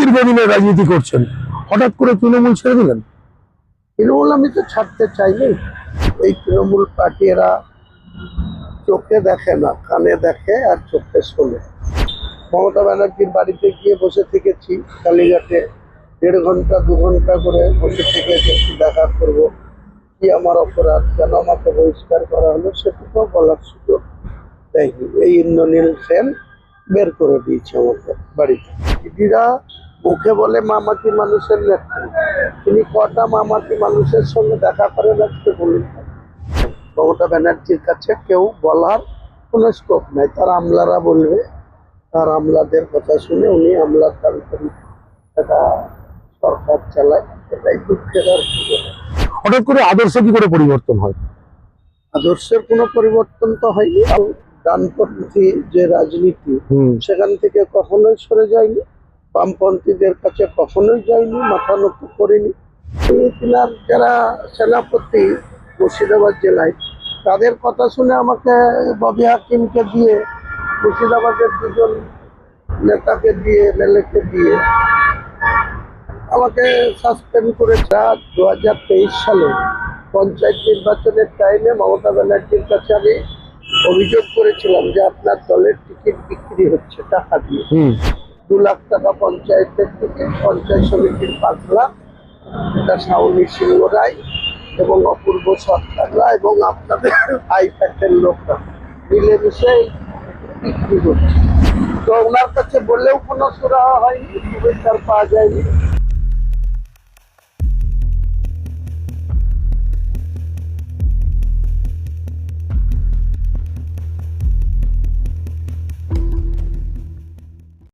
দীর্ঘদিনের রাজনীতি করছেন, হঠাৎ করে তৃণমূল ছেড়ে দিলেন? তৃণমূল আমি তো ছাড়তে চাইনি। এই তৃণমূল পার্টি এরা চোখে দেখে না, কানে দেখে আর চোখে শোনে। মমতা ব্যানার্জির বাড়িতে গিয়ে বসে থেকেছি কালীঘাটে, 1.5 ঘন্টা 2 ঘন্টা করে বসে থেকে একটু দেখা করবো, কি আমার অপরাধ, কেন আমাকে বহিষ্কার করা হলো সেটুকু বলার সুযোগ দেয়নি। এই ইন্দ্রনীল সেন বের করে দিয়েছে আমাকে বাড়িতে। দিদিরা মুখে বলে মামাটি মানুষের নেত্রী, তিনি কটা মামাটি মানুষের সঙ্গে দেখা করেন আজকে বলুন? মমতা ব্যানার্জির কাছে কেউ বলার কোনো স্কোপ নাই, তার আমলারা বলবে, তার আমলাদের কথা শুনে উনি আমলার দাবি করি একটা সরকার চালায়। এটাই দুঃখের। আর কি বলে, হঠাৎ করে আদর্শ কি করে পরিবর্তন হয়? আদর্শের কোনো পরিবর্তন তো হয়নি। ডানপন্থী যে রাজনীতি সেখান থেকে কখনোই সরে যায়নি, বামপন্থীদের কাছে কখনোই যায়নি, মাথা নত করেনি। তিনার যারা সেনাপতি মুর্শিদাবাদ জেলায়, তাদের কথা শুনে আমাকে ববি হাকিমকে দিয়ে, মুর্শিদাবাদের 2জন নেতাকে দিয়ে, এমএলএকে দিয়ে আমাকে সাসপেন্ড করেছে। 2023 সালে পঞ্চায়েত নির্বাচনের টাইমে মমতা ব্যানার্জির কাছে আমি অভিযোগ করেছিলাম যে আপনার দলের টিকিট বিক্রি হচ্ছে টাকা দিয়ে। 2 লাখ টাকা পঞ্চায়েতের টিকিট, পঞ্চায়েত সমিতির 5 লাখ, এটা শাওনি সিংহ রায় এবং অপূর্ব সরকাররা এবং আপনাদের আইপ্যাকের লোকরা মিলেমিশে বিক্রি করছে। তো ওনার কাছে বললেও কোনো সুরাহা হয়নি, শুভেচ্ছা পাওয়া যায়নি।